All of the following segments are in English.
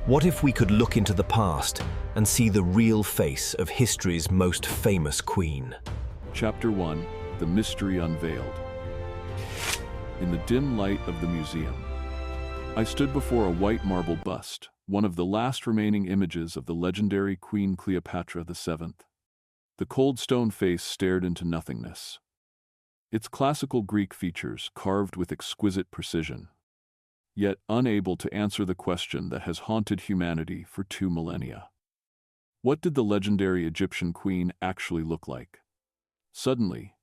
What if we could look into the past and see the real face of history's most famous queen? Chapter 1: The Mystery Unveiled. In the dim light of the museum, I stood before a white marble bust, one of the last remaining images of the legendary Queen Cleopatra VII. The cold stone face stared into nothingness, its classical Greek features carved with exquisite precision, yet unable to answer the question that has haunted humanity for 2 millennia. What did the legendary Egyptian queen actually look like? Suddenly,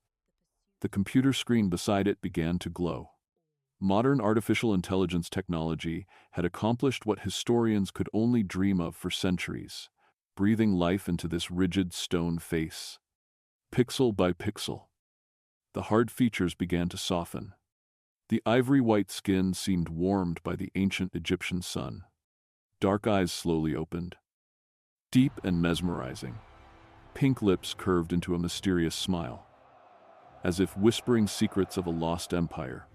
the computer screen beside it began to glow. Modern artificial intelligence technology had accomplished what historians could only dream of for centuries, breathing life into this rigid stone face. Pixel by pixel, the hard features began to soften. The ivory-white skin seemed warmed by the ancient Egyptian sun. Dark eyes slowly opened, deep and mesmerizing. Pink lips curved into a mysterious smile, as if whispering secrets of a lost empire.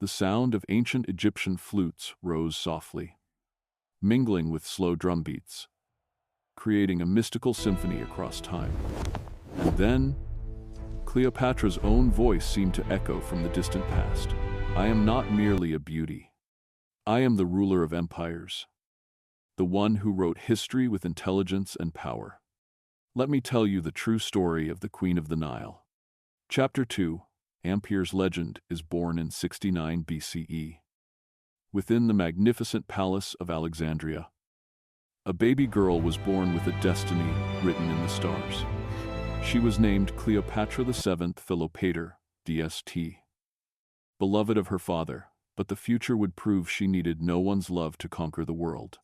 The sound of ancient Egyptian flutes rose softly, mingling with slow drum beats, creating a mystical symphony across time. And then, Cleopatra's own voice seemed to echo from the distant past. I am not merely a beauty. I am the ruler of empires, the one who wrote history with intelligence and power. Let me tell you the true story of the Queen of the Nile. Chapter 2: Amper's legend is born in 69 BCE. Within the magnificent palace of Alexandria, a baby girl was born with a destiny written in the stars. She was named Cleopatra VII Philopator, DST. Beloved of her father, but the future would prove she needed no one's love to conquer the world.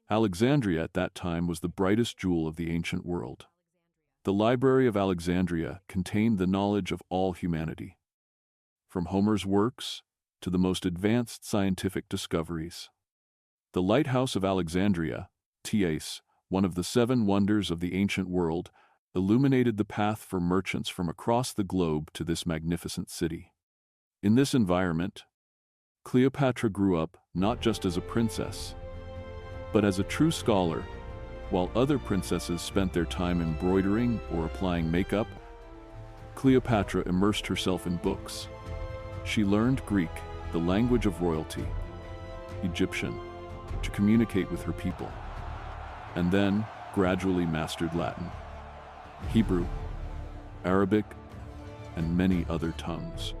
Alexandria at that time was the brightest jewel of the ancient world. The Library of Alexandria contained the knowledge of all humanity, from Homer's works to the most advanced scientific discoveries. The Lighthouse of Alexandria, TAS, one of the 7 wonders of the ancient world, illuminated the path for merchants from across the globe to this magnificent city. In this environment, Cleopatra grew up not just as a princess, but as a true scholar. While other princesses spent their time embroidering or applying makeup, Cleopatra immersed herself in books. She learned Greek, the language of royalty, Egyptian, to communicate with her people, and then gradually mastered Latin, Hebrew, Arabic, and many other tongues.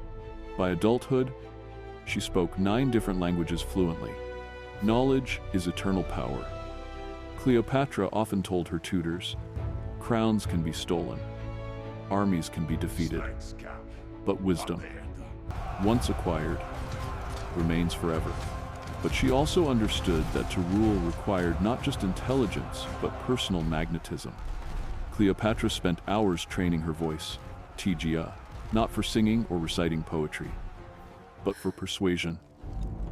By adulthood, she spoke 9 different languages fluently. Knowledge is eternal power. Cleopatra often told her tutors, crowns can be stolen, armies can be defeated, but wisdom, once acquired, remains forever. But she also understood that to rule required not just intelligence, but personal magnetism. Cleopatra spent hours training her voice, TGA, not for singing or reciting poetry, but for persuasion.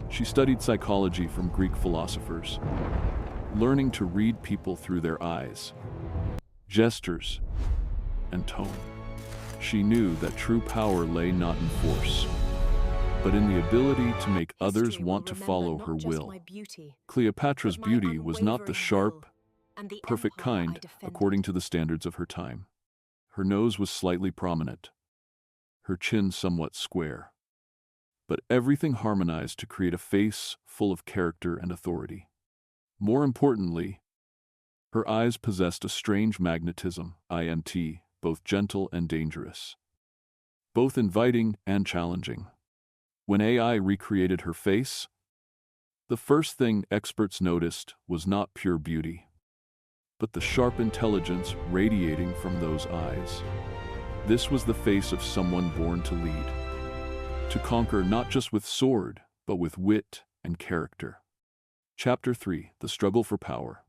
She studied psychology from Greek philosophers, learning to read people through their eyes, gestures, and tone. She knew that true power lay not in force, but in the ability to make others want to follow her will. Cleopatra's beauty was not the sharp, perfect kind, according to the standards of her time. Her nose was slightly prominent, her chin somewhat square, but everything harmonized to create a face full of character and authority. More importantly, her eyes possessed a strange magnetism, IMT, both gentle and dangerous, both inviting and challenging. When AI recreated her face, the first thing experts noticed was not pure beauty, but the sharp intelligence radiating from those eyes. This was the face of someone born to lead, to conquer not just with sword, but with wit and character. Chapter 3: The Struggle for Power.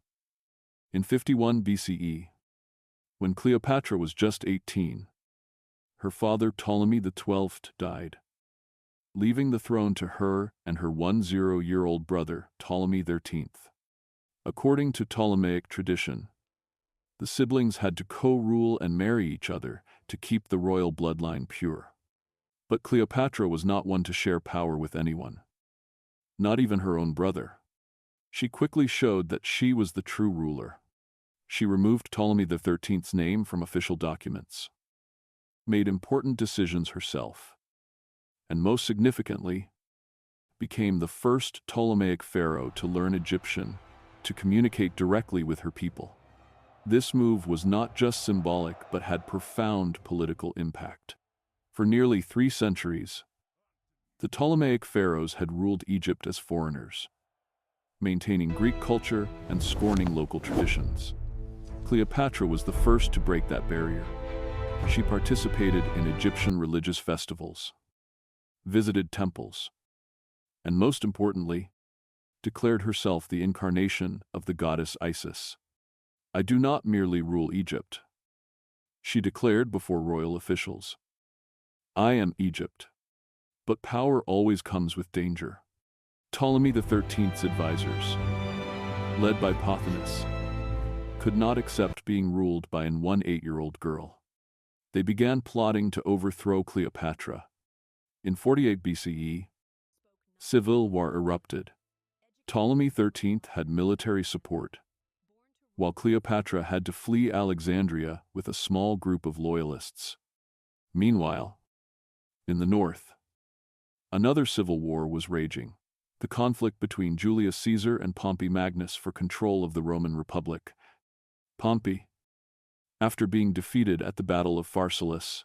In 51 BCE, when Cleopatra was just 18, her father Ptolemy XII died, leaving the throne to her and her 10-year-old brother Ptolemy XIII. According to Ptolemaic tradition, the siblings had to co-rule and marry each other to keep the royal bloodline pure. But Cleopatra was not one to share power with anyone, not even her own brother. She quickly showed that she was the true ruler. She removed Ptolemy XIII's name from official documents, made important decisions herself, and most significantly, became the first Ptolemaic pharaoh to learn Egyptian to communicate directly with her people. This move was not just symbolic but had profound political impact. For nearly 3 centuries, the Ptolemaic pharaohs had ruled Egypt as foreigners, maintaining Greek culture and scorning local traditions. Cleopatra was the first to break that barrier. She participated in Egyptian religious festivals, visited temples, and most importantly, declared herself the incarnation of the goddess Isis. "I do not merely rule Egypt," she declared before royal officials. "I am Egypt." But power always comes with danger. Ptolemy XIII's advisors, led by Pothinus, could not accept being ruled by an 8-year-old girl. They began plotting to overthrow Cleopatra. In 48 BCE, civil war erupted. Ptolemy XIII had military support, while Cleopatra had to flee Alexandria with a small group of loyalists. Meanwhile, in the north, another civil war was raging, the conflict between Julius Caesar and Pompey Magnus for control of the Roman Republic. Pompey, after being defeated at the Battle of Pharsalus,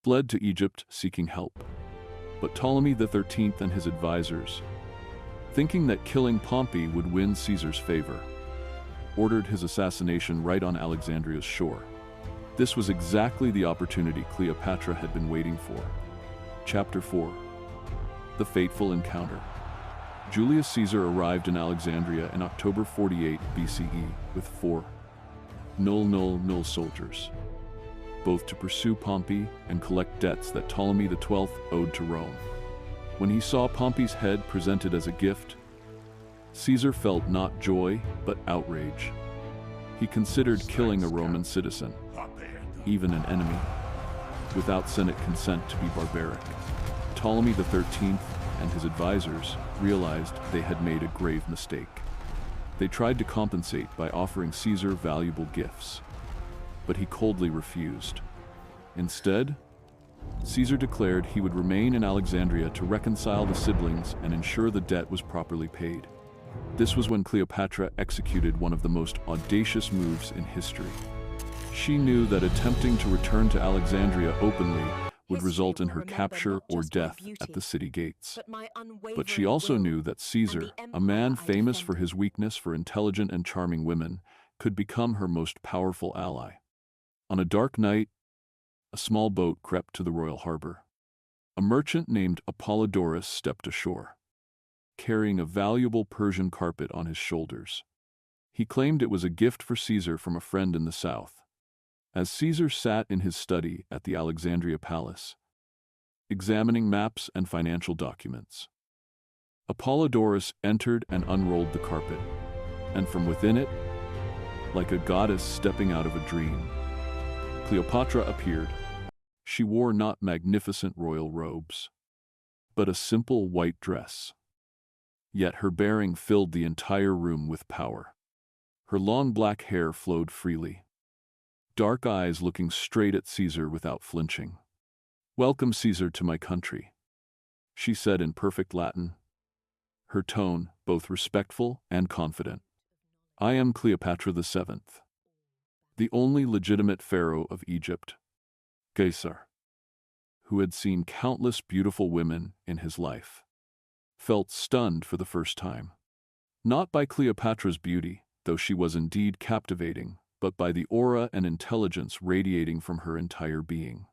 fled to Egypt seeking help. But Ptolemy XIII and his advisors, thinking that killing Pompey would win Caesar's favor, ordered his assassination right on Alexandria's shore. This was exactly the opportunity Cleopatra had been waiting for. Chapter 4. The Fateful Encounter. Julius Caesar arrived in Alexandria in October 48 BCE with 4,000 soldiers, both to pursue Pompey and collect debts that Ptolemy XII owed to Rome. When he saw Pompey's head presented as a gift, Caesar felt not joy but outrage. He considered killing a Roman citizen, even an enemy, without Senate consent to be barbaric. Ptolemy XIII and his advisors realized they had made a grave mistake. They tried to compensate by offering Caesar valuable gifts, but he coldly refused. Instead, Caesar declared he would remain in Alexandria to reconcile the siblings and ensure the debt was properly paid. This was when Cleopatra executed one of the most audacious moves in history. She knew that attempting to return to Alexandria openly would result in her capture or death at the city gates. But she also knew that Caesar, a man famous for his weakness for intelligent and charming women, could become her most powerful ally. On a dark night, a small boat crept to the royal harbor. A merchant named Apollodorus stepped ashore, carrying a valuable Persian carpet on his shoulders. He claimed it was a gift for Caesar from a friend in the south. As Caesar sat in his study at the Alexandria Palace, examining maps and financial documents, Apollodorus entered and unrolled the carpet, and from within it, like a goddess stepping out of a dream, Cleopatra appeared. She wore not magnificent royal robes, but a simple white dress. Yet her bearing filled the entire room with power. Her long black hair flowed freely, dark eyes looking straight at Caesar without flinching. "Welcome, Caesar, to my country," she said in perfect Latin, her tone both respectful and confident. "I am Cleopatra VII, the only legitimate pharaoh of Egypt, Caesar, who had seen countless beautiful women in his life, felt stunned for the first time. Not by Cleopatra's beauty, though she was indeed captivating, but by the aura and intelligence radiating from her entire being.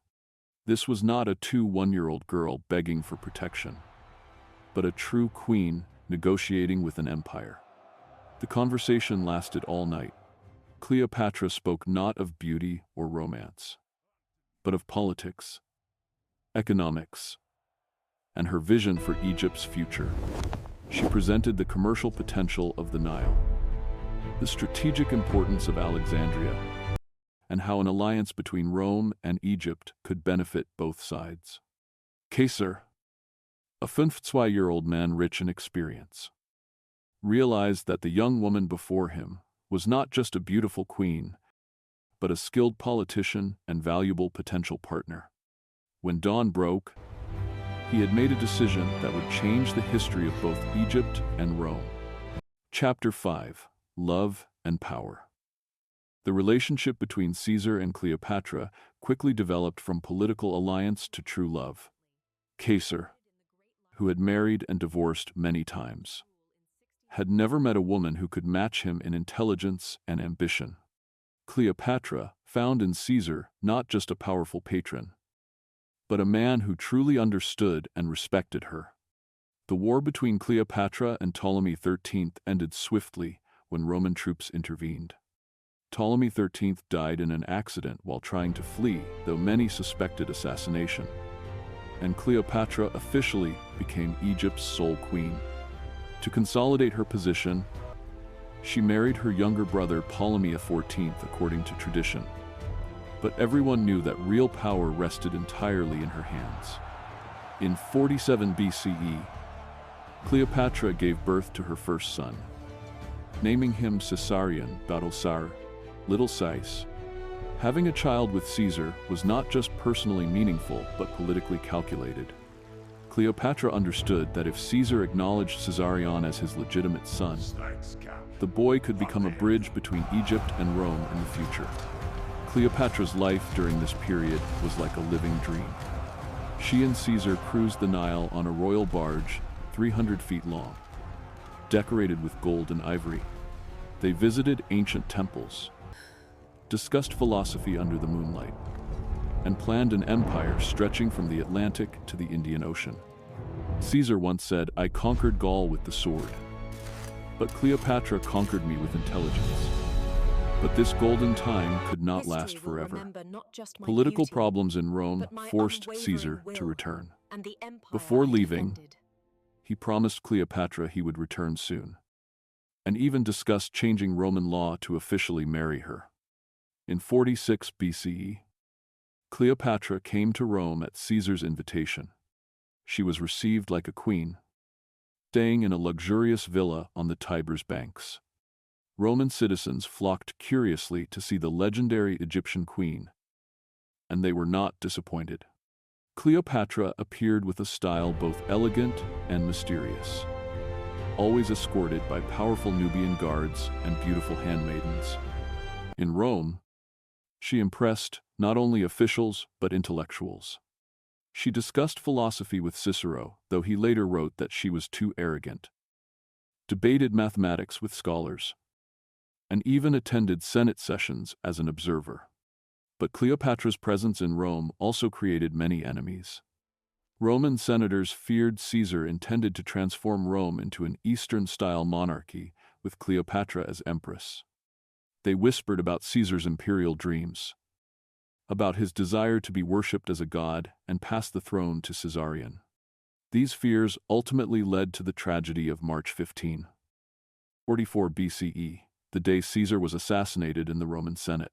This was not a 1-year-old girl begging for protection, but a true queen negotiating with an empire. The conversation lasted all night. Cleopatra spoke not of beauty or romance, but of politics, economics, and her vision for Egypt's future. She presented the commercial potential of the Nile, the strategic importance of Alexandria, and how an alliance between Rome and Egypt could benefit both sides. Caesar, a 52-year-old man rich in experience, realized that the young woman before him was not just a beautiful queen, but a skilled politician and valuable potential partner. When dawn broke, he had made a decision that would change the history of both Egypt and Rome. Chapter 5: Love and Power. The relationship between Caesar and Cleopatra quickly developed from political alliance to true love. Caesar, who had married and divorced many times, had never met a woman who could match him in intelligence and ambition. Cleopatra found in Caesar not just a powerful patron, but a man who truly understood and respected her. The war between Cleopatra and Ptolemy XIII ended swiftly when Roman troops intervened. Ptolemy XIII died in an accident while trying to flee, though many suspected assassination. And Cleopatra officially became Egypt's sole queen. To consolidate her position, she married her younger brother Ptolemy XIV according to tradition. But everyone knew that real power rested entirely in her hands. In 47 BCE, Cleopatra gave birth to her first son, naming him Caesarion Balthasar, Little Sais. Having a child with Caesar was not just personally meaningful but politically calculated. Cleopatra understood that if Caesar acknowledged Caesarion as his legitimate son, the boy could become a bridge between Egypt and Rome in the future. Cleopatra's life during this period was like a living dream. She and Caesar cruised the Nile on a royal barge 300 feet long, decorated with gold and ivory. They visited ancient temples, discussed philosophy under the moonlight, and planned an empire stretching from the Atlantic to the Indian Ocean. Caesar once said, "I conquered Gaul with the sword, but Cleopatra conquered me with intelligence." But this golden time could not last forever. Political problems in Rome forced Caesar to return. Before leaving, he promised Cleopatra he would return soon, and even discussed changing Roman law to officially marry her. In 46 BCE, Cleopatra came to Rome at Caesar's invitation. She was received like a queen, staying in a luxurious villa on the Tiber's banks. Roman citizens flocked curiously to see the legendary Egyptian queen, and they were not disappointed. Cleopatra appeared with a style both elegant and mysterious, always escorted by powerful Nubian guards and beautiful handmaidens. In Rome, she impressed not only officials but intellectuals. She discussed philosophy with Cicero, though he later wrote that she was too arrogant, debated mathematics with scholars, and even attended Senate sessions as an observer. But Cleopatra's presence in Rome also created many enemies. Roman senators feared Caesar intended to transform Rome into an Eastern-style monarchy with Cleopatra as empress. They whispered about Caesar's imperial dreams, about his desire to be worshipped as a god and pass the throne to Caesarion. These fears ultimately led to the tragedy of March 15, 44 BCE, the day Caesar was assassinated in the Roman Senate.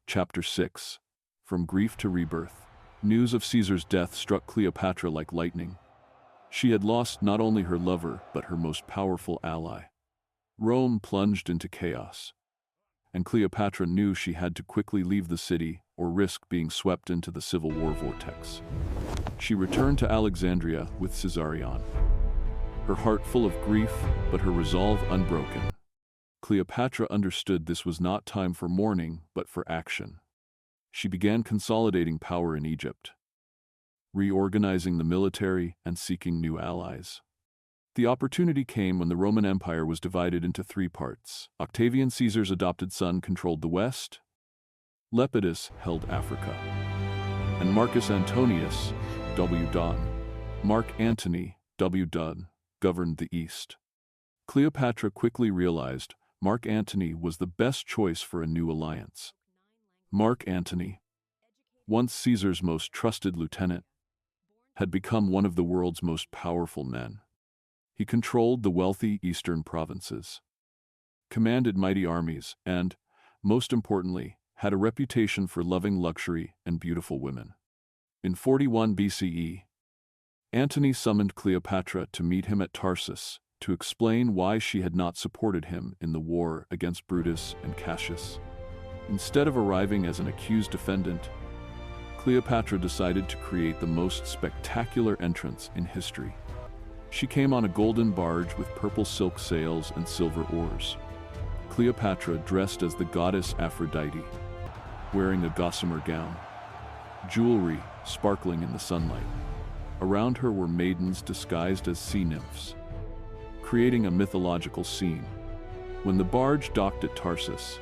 Chapter 6: From Grief to Rebirth. News of Caesar's death struck Cleopatra like lightning. She had lost not only her lover but her most powerful ally. Rome plunged into chaos, and Cleopatra knew she had to quickly leave the city or risk being swept into the civil war vortex. She returned to Alexandria with Caesarion, her heart full of grief but her resolve unbroken. Cleopatra understood this was not time for mourning but for action. She began consolidating power in Egypt, reorganizing the military and seeking new allies. The opportunity came when the Roman Empire was divided into three parts. Octavian, Caesar's adopted son, controlled the West, Lepidus held Africa, and Marcus Antonius, W. Don, Mark Antony, W. Dunn, governed the East. Cleopatra quickly realized Mark Antony was the best choice for a new alliance. Mark Antony, once Caesar's most trusted lieutenant, had become one of the world's most powerful men. He controlled the wealthy eastern provinces, commanded mighty armies, and, most importantly, had a reputation for loving luxury and beautiful women. In 41 BCE, Antony summoned Cleopatra to meet him at Tarsus, to explain why she had not supported him in the war against Brutus and Cassius. Instead of arriving as an accused defendant, Cleopatra decided to create the most spectacular entrance in history. She came on a golden barge with purple silk sails and silver oars. Cleopatra dressed as the goddess Aphrodite, wearing a gossamer gown, jewelry sparkling in the sunlight. Around her were maidens disguised as sea nymphs, creating a mythological scene. When the barge docked at Tarsus,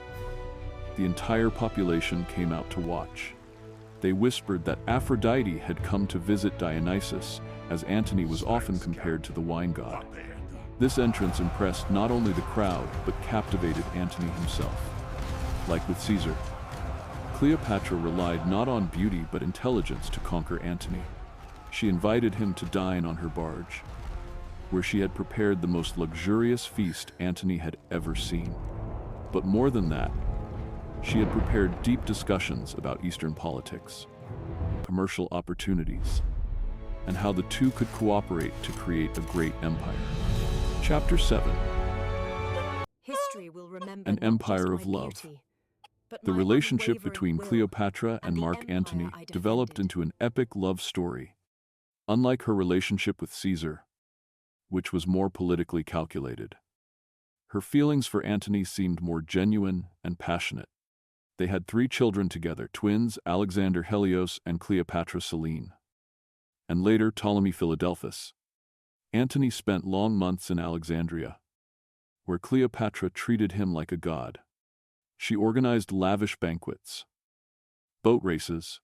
the entire population came out to watch. They whispered that Aphrodite had come to visit Dionysus, as Antony was often compared to the wine god. This entrance impressed not only the crowd, but captivated Antony himself. Like with Caesar, Cleopatra relied not on beauty but intelligence to conquer Antony. She invited him to dine on her barge, where she had prepared the most luxurious feast Antony had ever seen. But more than that, she had prepared deep discussions about Eastern politics, commercial opportunities, and how the two could cooperate to create a great empire. Chapter 7. History will remember An not Empire just of my Love. beauty, but The my relationship unwavering between will Cleopatra and the Mark empire Antony I developed defended. into an epic love story. Unlike her relationship with Caesar, which was more politically calculated, her feelings for Antony seemed more genuine and passionate. They had 3 children together, twins Alexander Helios and Cleopatra Selene, and later Ptolemy Philadelphus. Antony spent long months in Alexandria, where Cleopatra treated him like a god. She organized lavish banquets, boat races,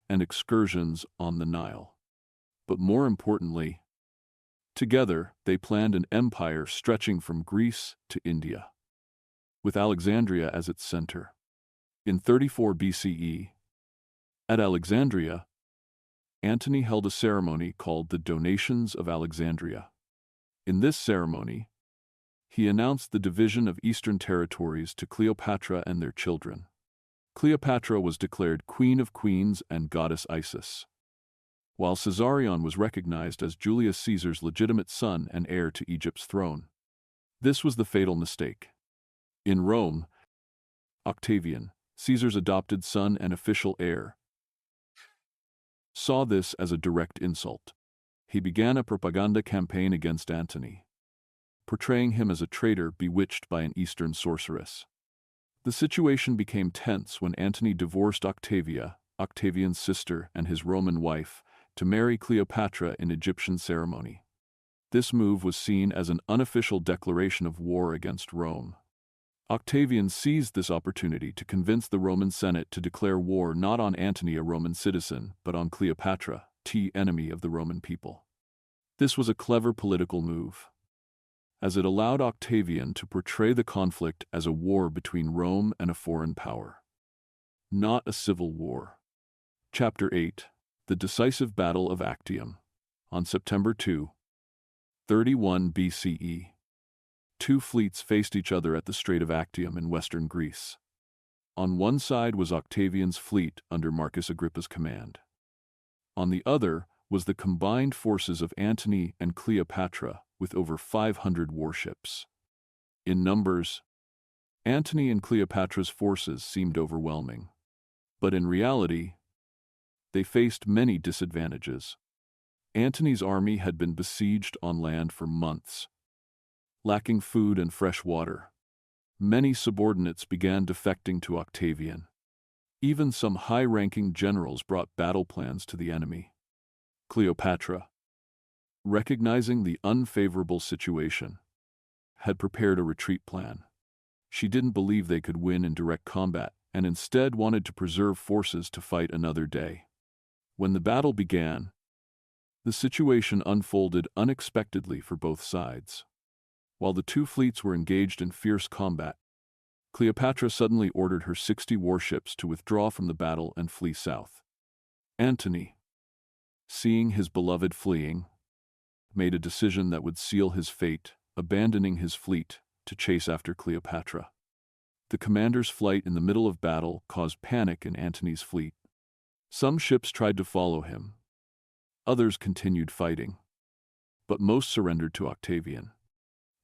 and excursions on the Nile. But more importantly, together they planned an empire stretching from Greece to India, with Alexandria as its center. In 34 BCE, at Alexandria, Antony held a ceremony called the Donations of Alexandria. In this ceremony, he announced the division of eastern territories to Cleopatra and their children. Cleopatra was declared Queen of Queens and Goddess Isis, while Caesarion was recognized as Julius Caesar's legitimate son and heir to Egypt's throne. This was the fatal mistake. In Rome, Octavian, Caesar's adopted son and official heir, saw this as a direct insult. He began a propaganda campaign against Antony, portraying him as a traitor bewitched by an Eastern sorceress. The situation became tense when Antony divorced Octavia, Octavian's sister and his Roman wife, to marry Cleopatra in Egyptian ceremony. This move was seen as an unofficial declaration of war against Rome. Octavian seized this opportunity to convince the Roman Senate to declare war not on Antony, a Roman citizen, but on Cleopatra, the enemy of the Roman people. This was a clever political move, as it allowed Octavian to portray the conflict as a war between Rome and a foreign power, not a civil war. Chapter 8. The Decisive Battle of Actium. On September 2, 31 BCE, 2 fleets faced each other at the Strait of Actium in western Greece. On one side was Octavian's fleet under Marcus Agrippa's command. On the other was the combined forces of Antony and Cleopatra, with over 500 warships. In numbers, Antony and Cleopatra's forces seemed overwhelming, but in reality, they faced many disadvantages. Antony's army had been besieged on land for months, lacking food and fresh water. Many subordinates began defecting to Octavian. Even some high-ranking generals brought battle plans to the enemy. Cleopatra, recognizing the unfavorable situation, had prepared a retreat plan. She didn't believe they could win in direct combat, and instead wanted to preserve forces to fight another day. When the battle began, the situation unfolded unexpectedly for both sides. While the 2 fleets were engaged in fierce combat, Cleopatra suddenly ordered her 60 warships to withdraw from the battle and flee south. Antony, seeing his beloved fleeing, made a decision that would seal his fate, abandoning his fleet to chase after Cleopatra. The commander's flight in the middle of battle caused panic in Antony's fleet. Some ships tried to follow him. Others continued fighting, but most surrendered to Octavian.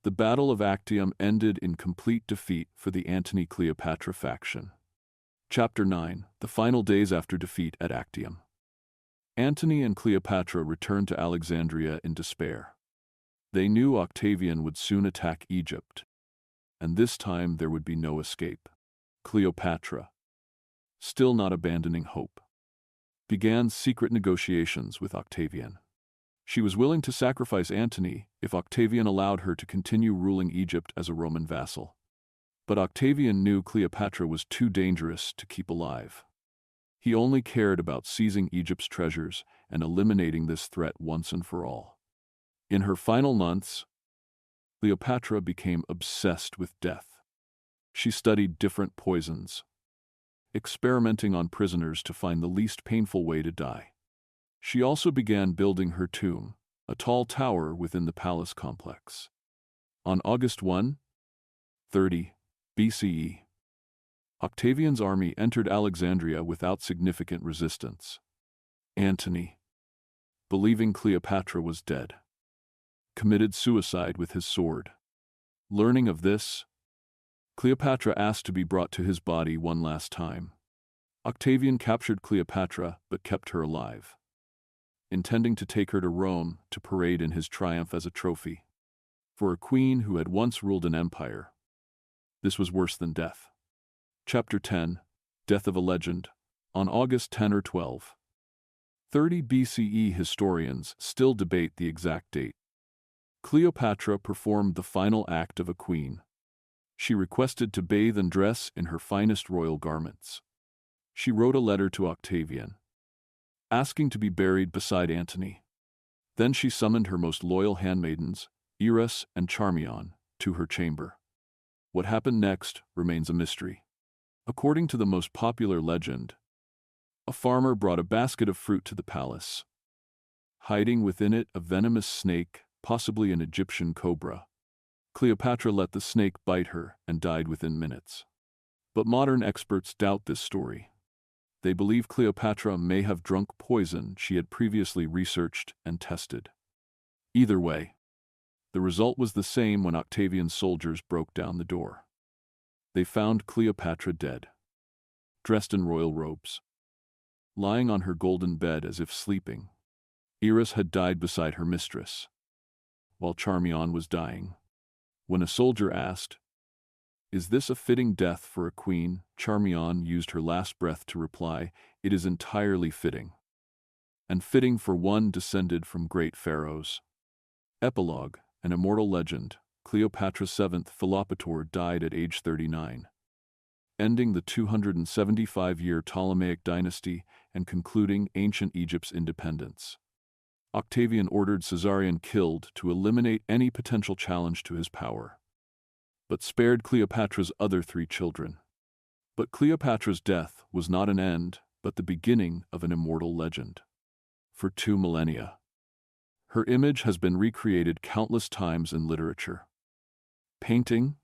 The Battle of Actium ended in complete defeat for the Antony-Cleopatra faction. Chapter 9: The final days after defeat at Actium. Antony and Cleopatra returned to Alexandria in despair. They knew Octavian would soon attack Egypt, and this time there would be no escape. Cleopatra, still not abandoning hope, began secret negotiations with Octavian. She was willing to sacrifice Antony if Octavian allowed her to continue ruling Egypt as a Roman vassal. But Octavian knew Cleopatra was too dangerous to keep alive. He only cared about seizing Egypt's treasures and eliminating this threat once and for all. In her final months, Cleopatra became obsessed with death. She studied different poisons, experimenting on prisoners to find the least painful way to die. She also began building her tomb, a tall tower within the palace complex. On August 1, 30 BCE, Octavian's army entered Alexandria without significant resistance. Antony, believing Cleopatra was dead, committed suicide with his sword. Learning of this, Cleopatra asked to be brought to his body one last time. Octavian captured Cleopatra but kept her alive, intending to take her to Rome to parade in his triumph as a trophy. For a queen who had once ruled an empire, this was worse than death. Chapter 10: Death of a Legend. On August 10 or 12, 30 BCE, historians still debate the exact date. Cleopatra performed the final act of a queen. She requested to bathe and dress in her finest royal garments. She wrote a letter to Octavian, asking to be buried beside Antony. Then she summoned her most loyal handmaidens, Eris and Charmion, to her chamber. What happened next remains a mystery. According to the most popular legend, a farmer brought a basket of fruit to the palace, hiding within it a venomous snake, possibly an Egyptian cobra. Cleopatra let the snake bite her and died within minutes. But modern experts doubt this story. They believe Cleopatra may have drunk poison she had previously researched and tested. Either way, the result was the same when Octavian's soldiers broke down the door. They found Cleopatra dead, dressed in royal robes, lying on her golden bed as if sleeping. Eris had died beside her mistress, while Charmion was dying. When a soldier asked, "Is this a fitting death for a queen?" Charmion used her last breath to reply, "It is entirely fitting, and fitting for one descended from great pharaohs." Epilogue: An immortal legend, Cleopatra's seventh Philopator died at age 39, ending the 275-year Ptolemaic dynasty and concluding ancient Egypt's independence. Octavian ordered Caesarion killed to eliminate any potential challenge to his power, but spared Cleopatra's other 3 children. But Cleopatra's death was not an end, but the beginning of an immortal legend. For 2 millennia, her image has been recreated countless times in literature, painting,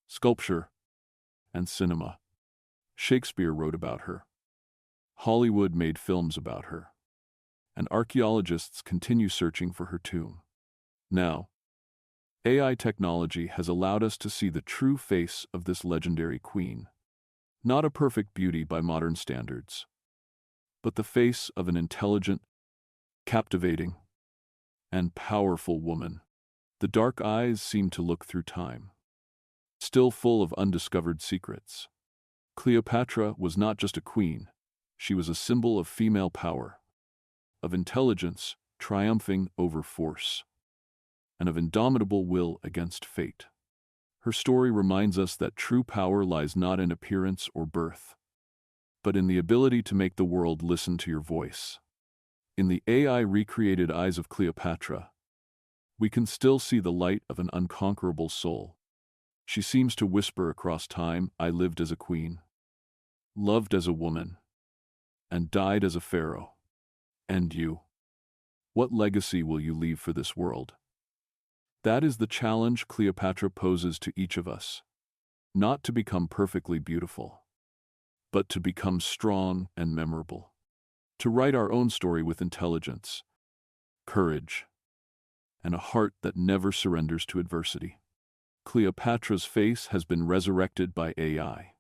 sculpture, and cinema. Shakespeare wrote about her. Hollywood made films about her, and archaeologists continue searching for her tomb. Now, AI technology has allowed us to see the true face of this legendary queen. Not a perfect beauty by modern standards, but the face of an intelligent, captivating, and powerful woman. The dark eyes seem to look through time, still full of undiscovered secrets. Cleopatra was not just a queen, she was a symbol of female power, of intelligence triumphing over force, and of indomitable will against fate. Her story reminds us that true power lies not in appearance or birth, but in the ability to make the world listen to your voice. In the AI-recreated eyes of Cleopatra, we can still see the light of an unconquerable soul. She seems to whisper across time, "I lived as a queen, loved as a woman, and died as a pharaoh. And you? What legacy will you leave for this world?" That is the challenge Cleopatra poses to each of us. Not to become perfectly beautiful, but to become strong and memorable. To write our own story with intelligence, courage, and a heart that never surrenders to adversity. Cleopatra's face has been resurrected by AI,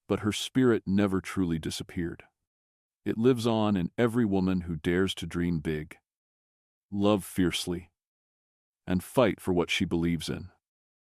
but her spirit never truly disappeared. It lives on in every woman who dares to dream big, love fiercely, and fight for what she believes in.